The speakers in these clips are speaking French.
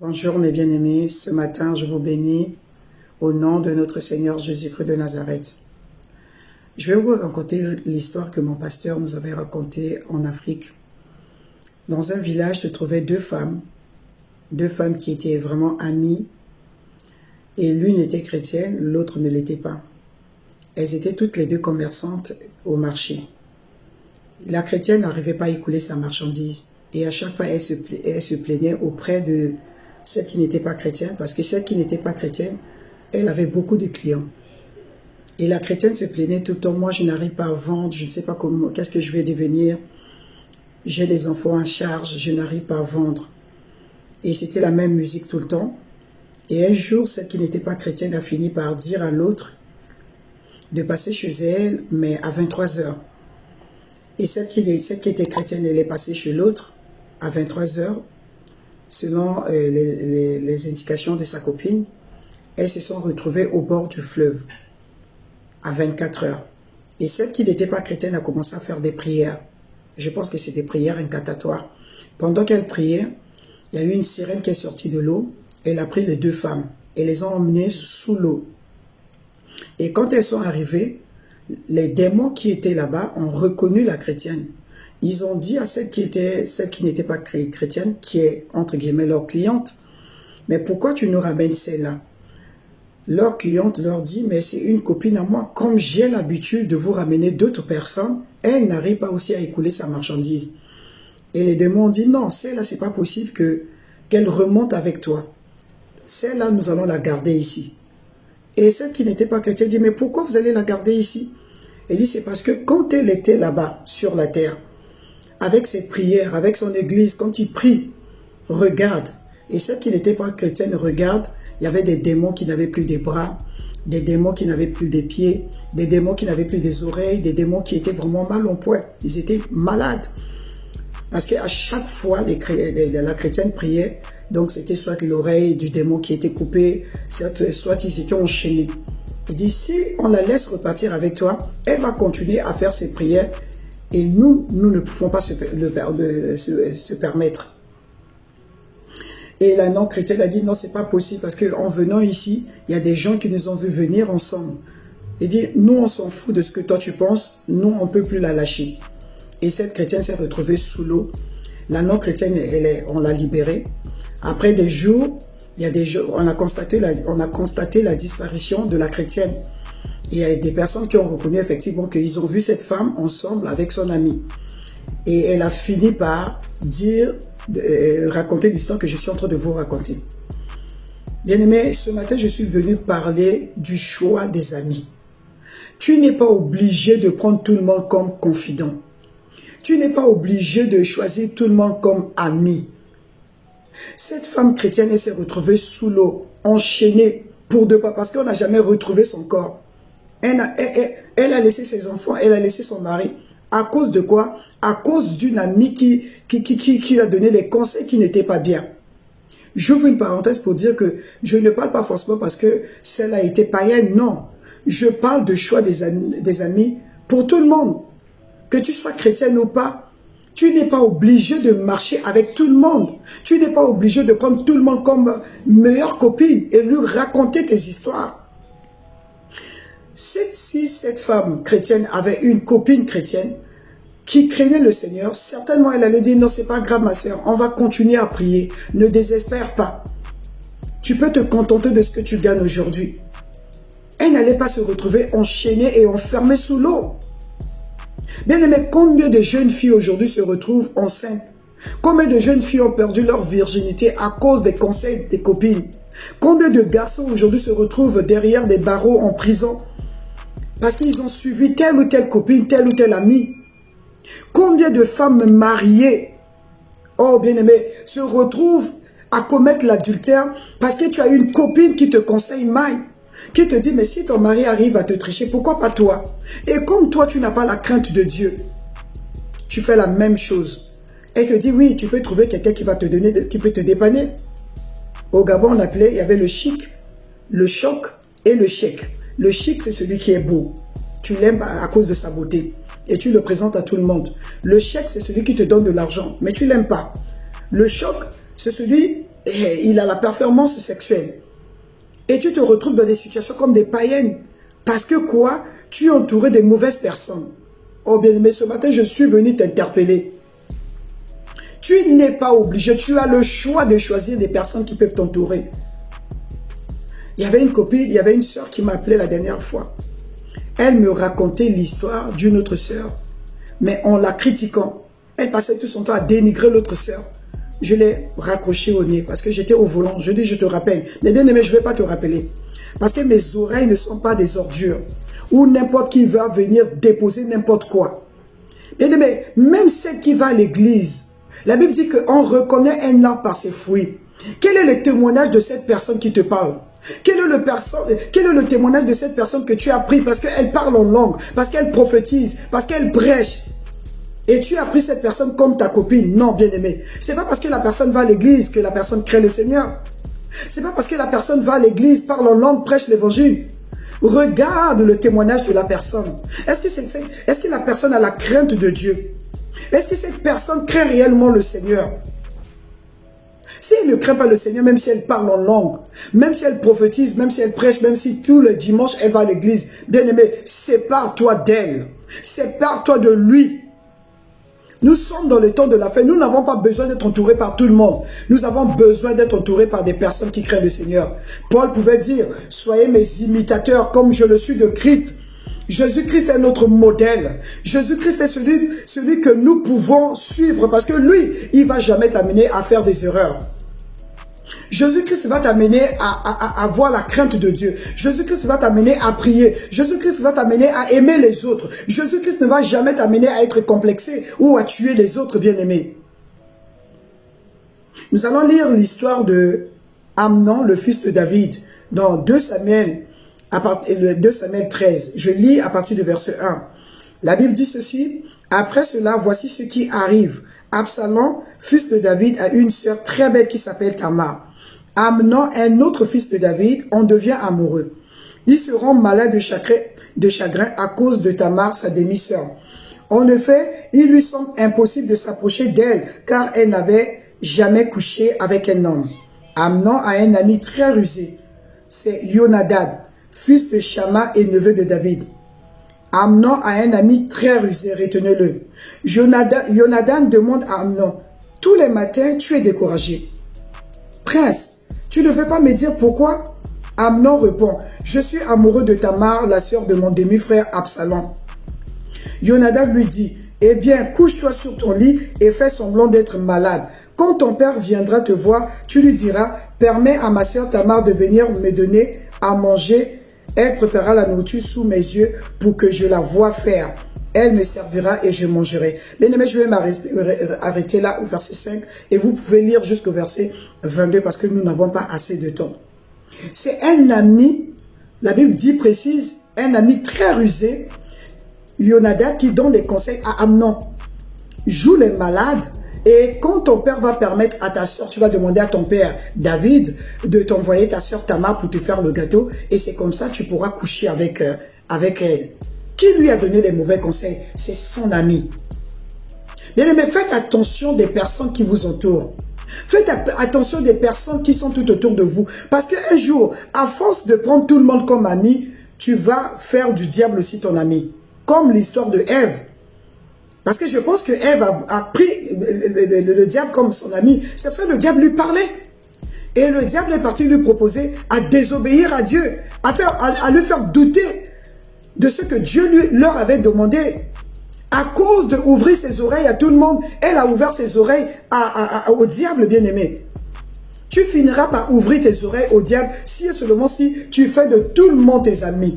Bonjour mes bien-aimés, ce matin je vous bénis au nom de notre Seigneur Jésus-Christ de Nazareth. Je vais vous raconter l'histoire que mon pasteur nous avait racontée en Afrique. Dans un village se trouvaient deux femmes qui étaient vraiment amies, et l'une était chrétienne, l'autre ne l'était pas. Elles étaient toutes les deux commerçantes au marché. La chrétienne n'arrivait pas à écouler sa marchandise, et à chaque fois elle se plaignait auprès de celle qui n'était pas chrétienne, parce que celle qui n'était pas chrétienne, elle avait beaucoup de clients. Et la chrétienne se plaignait tout le temps, moi je n'arrive pas à vendre, je ne sais pas comment, qu'est-ce que je vais devenir. J'ai les enfants en charge, je n'arrive pas à vendre. Et c'était la même musique tout le temps. Et un jour, celle qui n'était pas chrétienne a fini par dire à l'autre de passer chez elle, mais à 23 heures. Et celle qui était chrétienne, elle est passée chez l'autre à 23 heures. Selon les indications de sa copine, elles se sont retrouvées au bord du fleuve à 24 heures. Et celle qui n'était pas chrétienne a commencé à faire des prières. Je pense que c'est des prières incantatoires. Pendant qu'elle priait, il y a eu une sirène qui est sortie de l'eau. Elle a pris les deux femmes et les a emmenées sous l'eau. Et quand elles sont arrivées, les démons qui étaient là-bas ont reconnu la chrétienne. Ils ont dit à celle qui n'était pas chrétienne, qui est entre guillemets leur cliente, mais pourquoi tu nous ramènes celle-là? Leur cliente leur dit, mais c'est une copine à moi, comme j'ai l'habitude de vous ramener d'autres personnes, elle n'arrive pas aussi à écouler sa marchandise. Et les démons ont dit, non, celle-là c'est pas possible qu'elle remonte avec toi. Celle-là nous allons la garder ici. Et celle qui n'était pas chrétienne dit, mais pourquoi vous allez la garder ici? Elle dit, c'est parce que quand elle était là-bas, sur la terre, avec ses prières, avec son église, quand il prie, regarde. Et celle qui n'était pas chrétienne regarde, il y avait des démons qui n'avaient plus des bras, des démons qui n'avaient plus des pieds, des démons qui n'avaient plus des oreilles, des démons qui étaient vraiment mal en point. Ils étaient malades. Parce qu'à chaque fois, la chrétienne priait, donc c'était soit l'oreille du démon qui était coupée, soit ils étaient enchaînés. Il dit, si on la laisse repartir avec toi, elle va continuer à faire ses prières et nous ne pouvons pas se permettre. Et la non-chrétienne a dit, non, c'est pas possible parce qu'en venant ici, il y a des gens qui nous ont vu venir ensemble. Il dit, nous, on s'en fout de ce que toi tu penses, nous, on ne peut plus la lâcher. Et cette chrétienne s'est retrouvée sous l'eau. La non-chrétienne, on l'a libérée. Après des jours, on a constaté la disparition de la chrétienne. Et il y a des personnes qui ont reconnu effectivement qu'ils ont vu cette femme ensemble avec son amie. Et elle a fini par raconter l'histoire que je suis en train de vous raconter. Bien-aimés, ce matin, je suis venu parler du choix des amis. Tu n'es pas obligé de prendre tout le monde comme confident. Tu n'es pas obligé de choisir tout le monde comme ami. Cette femme chrétienne, elle s'est retrouvée sous l'eau, enchaînée pour deux pas, parce qu'on n'a jamais retrouvé son corps. Elle a laissé ses enfants, elle a laissé son mari. À cause de quoi? À cause d'une amie qui lui a donné les conseils qui n'étaient pas bien. J'ouvre une parenthèse pour dire que je ne parle pas forcément parce que celle a été païenne, non. Je parle de choix des amis pour tout le monde. Que tu sois chrétienne ou pas, tu n'es pas obligé de marcher avec tout le monde. Tu n'es pas obligé de prendre tout le monde comme meilleure copine et lui raconter tes histoires. Si cette femme chrétienne avait une copine chrétienne qui craignait le Seigneur, certainement elle allait dire, non, c'est pas grave ma soeur, on va continuer à prier, ne désespère pas. Tu peux te contenter de ce que tu gagnes aujourd'hui. Elle n'allait pas se retrouver enchaînée et enfermée sous l'eau. Bien aimé, combien de jeunes filles aujourd'hui se retrouvent enceintes? Combien de jeunes filles ont perdu leur virginité à cause des conseils des copines? Combien de garçons aujourd'hui se retrouvent derrière des barreaux en prison parce qu'ils ont suivi telle ou telle copine, tel ou tel ami? Combien de femmes mariées, oh bien aimé, se retrouvent à commettre l'adultère parce que tu as une copine qui te conseille mal, qui te dit, mais si ton mari arrive à te tricher, pourquoi pas toi? Et comme toi, tu n'as pas la crainte de Dieu, tu fais la même chose. Elle te dit, oui, tu peux trouver quelqu'un qui va te donner, qui peut te dépanner. Au Gabon, on appelait, il y avait le chic, le choc et le chèque. Le chic, c'est celui qui est beau. Tu l'aimes à cause de sa beauté. Et tu le présentes à tout le monde. Le chèque, c'est celui qui te donne de l'argent, mais tu ne l'aimes pas. Le choc, c'est celui il a la performance sexuelle. Et tu te retrouves dans des situations comme des païennes. Parce que quoi? Tu es entouré de mauvaises personnes. Oh bien-aimé, ce matin, je suis venu t'interpeller. Tu n'es pas obligé, tu as le choix de choisir des personnes qui peuvent t'entourer. Il y avait une copine, il y avait une sœur qui m'appelait la dernière fois. Elle me racontait l'histoire d'une autre sœur, mais en la critiquant. Elle passait tout son temps à dénigrer l'autre sœur. Je l'ai raccroché au nez parce que j'étais au volant. Je dis, je te rappelle. Mais bien aimé, je ne vais pas te rappeler. Parce que mes oreilles ne sont pas des ordures. Ou n'importe qui va venir déposer n'importe quoi. Bien aimé, même celle qui va à l'église, la Bible dit qu'on reconnaît un arbre par ses fruits. Quel est le témoignage de cette personne qui te parle? Quel est le témoignage de cette personne que tu as pris parce qu'elle parle en langue, parce qu'elle prophétise, parce qu'elle prêche? Et tu as pris cette personne comme ta copine? Non, bien-aimé. C'est pas parce que la personne va à l'église que la personne crée le Seigneur. C'est pas parce que la personne va à l'église, parle en langue, prêche l'évangile. Regarde le témoignage de la personne. Est-ce que la personne a la crainte de Dieu? Est-ce que cette personne craint réellement le Seigneur? Si elle ne craint pas le Seigneur, même si elle parle en langue, même si elle prophétise, même si elle prêche, même si tout le dimanche elle va à l'église, bien-aimé, sépare-toi d'elle. Sépare-toi de lui. Nous sommes dans le temps de la fin. Nous n'avons pas besoin d'être entourés par tout le monde. Nous avons besoin d'être entourés par des personnes qui craignent le Seigneur. Paul pouvait dire, soyez mes imitateurs comme je le suis de Christ. Jésus-Christ est notre modèle. Jésus-Christ est celui que nous pouvons suivre parce que lui, il ne va jamais t'amener à faire des erreurs. Jésus-Christ va t'amener à avoir la crainte de Dieu. Jésus-Christ va t'amener à prier. Jésus-Christ va t'amener à aimer les autres. Jésus-Christ ne va jamais t'amener à être complexé ou à tuer les autres bien-aimés. Nous allons lire l'histoire de Amnon, le fils de David, dans 2 Samuel 13. Je lis à partir du verset 1. La Bible dit ceci. Après cela, voici ce qui arrive. Absalom, fils de David, a une sœur très belle qui s'appelle Tamar. Amnon, un autre fils de David, en devient amoureux. Il se rend malade de chagrin à cause de Tamar, sa demi-sœur. En effet, il lui semble impossible de s'approcher d'elle, car elle n'avait jamais couché avec un homme. Amnon a un ami très rusé. C'est Jonadab, fils de Shama et neveu de David. Amnon a un ami très rusé, retenez-le. Jonadab demande à Amnon, « Tous les matins, tu es découragé. Prince, tu ne veux pas me dire pourquoi ?» Amnon répond, « Je suis amoureux de Tamar, la sœur de mon demi-frère Absalom. » Jonadab lui dit, « Eh bien, couche-toi sur ton lit et fais semblant d'être malade. Quand ton père viendra te voir, tu lui diras, « Permets à ma sœur Tamar de venir me donner à manger. Elle préparera la nourriture sous mes yeux pour que je la voie faire. Elle me servira et je mangerai. » Bien aimé, je vais m'arrêter là au verset 5 et vous pouvez lire jusqu'au verset 22 parce que nous n'avons pas assez de temps. C'est un ami, la Bible dit précise, un ami très rusé, Jonadab, qui donne des conseils à Amnon. Joue les malades et quand ton père va permettre à ta soeur, tu vas demander à ton père David de t'envoyer ta soeur Tamar pour te faire le gâteau et c'est comme ça tu pourras coucher avec elle. Qui lui a donné les mauvais conseils? C'est son ami. Bien aimé, faites attention des personnes qui vous entourent. Faites attention des personnes qui sont tout autour de vous. Parce qu'un jour, à force de prendre tout le monde comme ami, tu vas faire du diable aussi ton ami. Comme l'histoire de Ève. Parce que je pense que Ève a pris le diable comme son ami. C'est fait, le diable lui parlait. Et le diable est parti lui proposer à désobéir à Dieu. À lui faire douter de ce que Dieu leur avait demandé. À cause d'ouvrir ses oreilles à tout le monde, elle a ouvert ses oreilles au diable bien-aimé. Tu finiras par ouvrir tes oreilles au diable si et seulement si tu fais de tout le monde tes amis.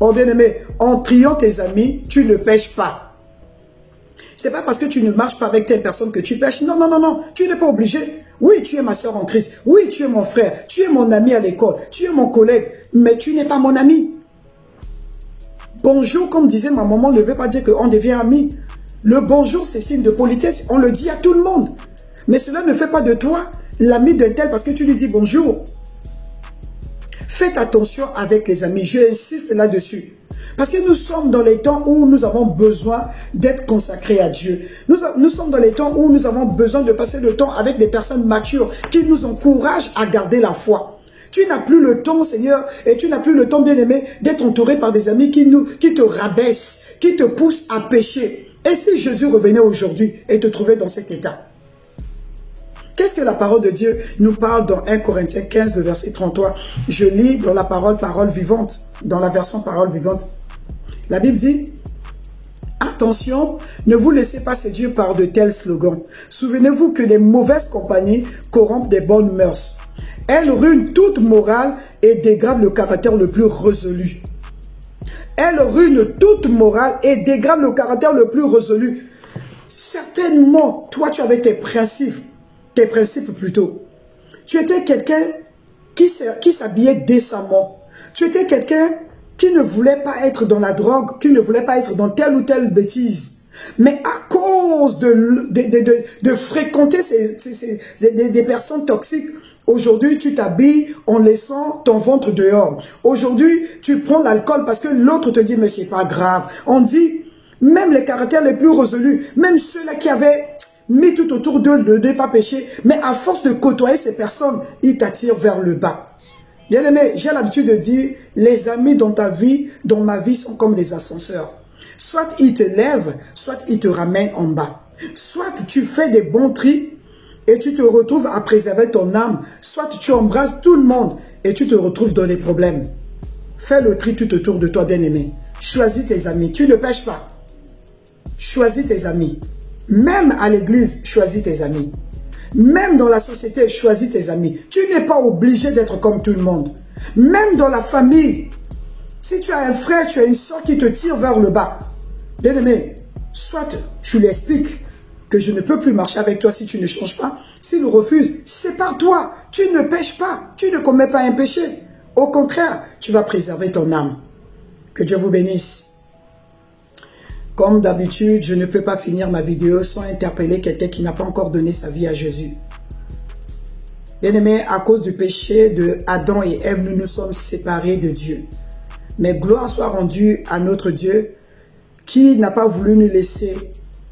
Oh bien-aimé, en triant tes amis, tu ne pêches pas. C'est pas parce que tu ne marches pas avec telle personne que tu pêches. Non, non, non, non. Tu n'es pas obligé. Oui, tu es ma soeur en Christ. Oui, tu es mon frère. Tu es mon ami à l'école. Tu es mon collègue. Mais tu n'es pas mon ami. Bonjour, comme disait ma maman, ne veut pas dire qu'on devient amis. Le bonjour, c'est signe de politesse. On le dit à tout le monde. Mais cela ne fait pas de toi l'ami d'un tel parce que tu lui dis bonjour. Faites attention avec les amis. Je insiste là-dessus. Parce que nous sommes dans les temps où nous avons besoin d'être consacrés à Dieu. Nous sommes dans les temps où nous avons besoin de passer le temps avec des personnes matures qui nous encouragent à garder la foi. Tu n'as plus le temps, Seigneur, et tu n'as plus le temps, bien-aimé, d'être entouré par des amis qui te rabaissent, qui te poussent à pécher. Et si Jésus revenait aujourd'hui et te trouvait dans cet état? Qu'est-ce que la parole de Dieu nous parle dans 1 Corinthiens 15, le verset 33? Je lis dans la parole vivante, dans la version parole vivante. La Bible dit, attention, ne vous laissez pas séduire par de tels slogans. Souvenez-vous que les mauvaises compagnies corrompent des bonnes mœurs. Elles ruinent toute morale et dégradent le caractère le plus résolu. Elles ruinent toute morale et dégradent le caractère le plus résolu. Certainement, toi, tu avais tes principes plutôt. Tu étais quelqu'un qui s'habillait décemment. Tu étais quelqu'un qui ne voulait pas être dans la drogue, qui ne voulait pas être dans telle ou telle bêtise. Mais à cause de fréquenter des personnes toxiques, aujourd'hui tu t'habilles en laissant ton ventre dehors. Aujourd'hui tu prends l'alcool parce que l'autre te dit mais c'est pas grave. On dit, même les caractères les plus résolus, même ceux-là qui avaient mis tout autour d'eux de ne pas pécher, mais à force de côtoyer ces personnes, ils t'attirent vers le bas. Bien aimé, j'ai l'habitude de dire, les amis dans ta vie, dans ma vie, sont comme des ascenseurs. Soit ils te lèvent, soit ils te ramènent en bas. Soit tu fais des bons tris et tu te retrouves à préserver ton âme, soit tu embrasses tout le monde et tu te retrouves dans des problèmes. Fais le tri tout autour de toi, bien aimé. Choisis tes amis, tu ne pêches pas. Choisis tes amis. Même à l'église, choisis tes amis. Même dans la société, choisis tes amis. Tu n'es pas obligé d'être comme tout le monde. Même dans la famille, si tu as un frère, tu as une soeur qui te tire vers le bas. Bien aimé, soit tu lui expliques que je ne peux plus marcher avec toi si tu ne changes pas. S'il refuse, sépare-toi. Tu ne pêches pas. Tu ne commets pas un péché. Au contraire, tu vas préserver ton âme. Que Dieu vous bénisse. Comme d'habitude, je ne peux pas finir ma vidéo sans interpeller quelqu'un qui n'a pas encore donné sa vie à Jésus. Bien-aimés, à cause du péché de Adam et Ève, nous nous sommes séparés de Dieu. Mais gloire soit rendue à notre Dieu qui n'a pas voulu nous laisser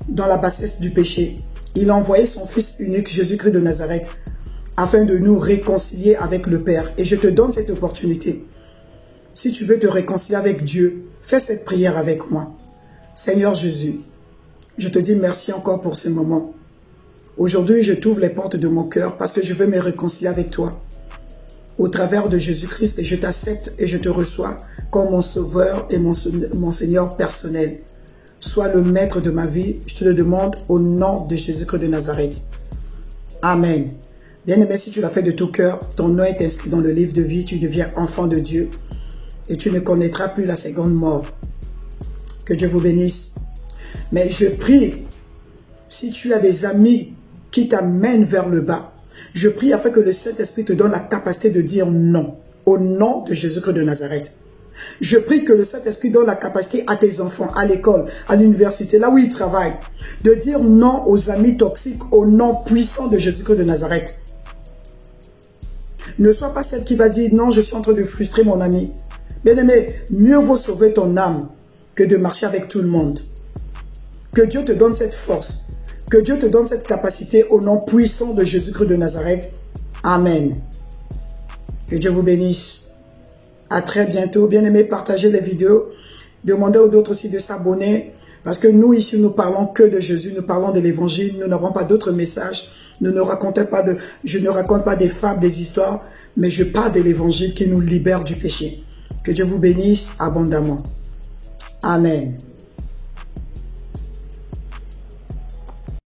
dans la bassesse du péché. Il a envoyé son Fils unique, Jésus-Christ de Nazareth, afin de nous réconcilier avec le Père. Et je te donne cette opportunité. Si tu veux te réconcilier avec Dieu, fais cette prière avec moi. Seigneur Jésus, je te dis merci encore pour ce moment. Aujourd'hui, je t'ouvre les portes de mon cœur parce que je veux me réconcilier avec toi. Au travers de Jésus-Christ, je t'accepte et je te reçois comme mon sauveur et mon Seigneur personnel. Sois le maître de ma vie, je te le demande au nom de Jésus-Christ de Nazareth. Amen. Bien-aimé, si tu l'as fait de tout cœur, ton nom est inscrit dans le livre de vie, tu deviens enfant de Dieu et tu ne connaîtras plus la seconde mort. Que Dieu vous bénisse. Mais je prie, si tu as des amis qui t'amènent vers le bas, je prie afin que le Saint-Esprit te donne la capacité de dire non, au nom de Jésus-Christ de Nazareth. Je prie que le Saint-Esprit donne la capacité à tes enfants, à l'école, à l'université, là où ils travaillent, de dire non aux amis toxiques, au nom puissant de Jésus-Christ de Nazareth. Ne sois pas celle qui va dire non, je suis en train de frustrer mon ami. Bien-aimé, mieux vaut sauver ton âme que de marcher avec tout le monde. Que Dieu te donne cette force. Que Dieu te donne cette capacité au nom puissant de Jésus-Christ de Nazareth. Amen. Que Dieu vous bénisse. À très bientôt. Bien-aimés, partagez les vidéos. Demandez aux autres aussi de s'abonner. Parce que nous, ici, nous parlons que de Jésus. Nous parlons de l'évangile. Nous n'avons pas d'autres messages. Je ne raconte pas des fables, des histoires. Mais je parle de l'évangile qui nous libère du péché. Que Dieu vous bénisse abondamment. Amen.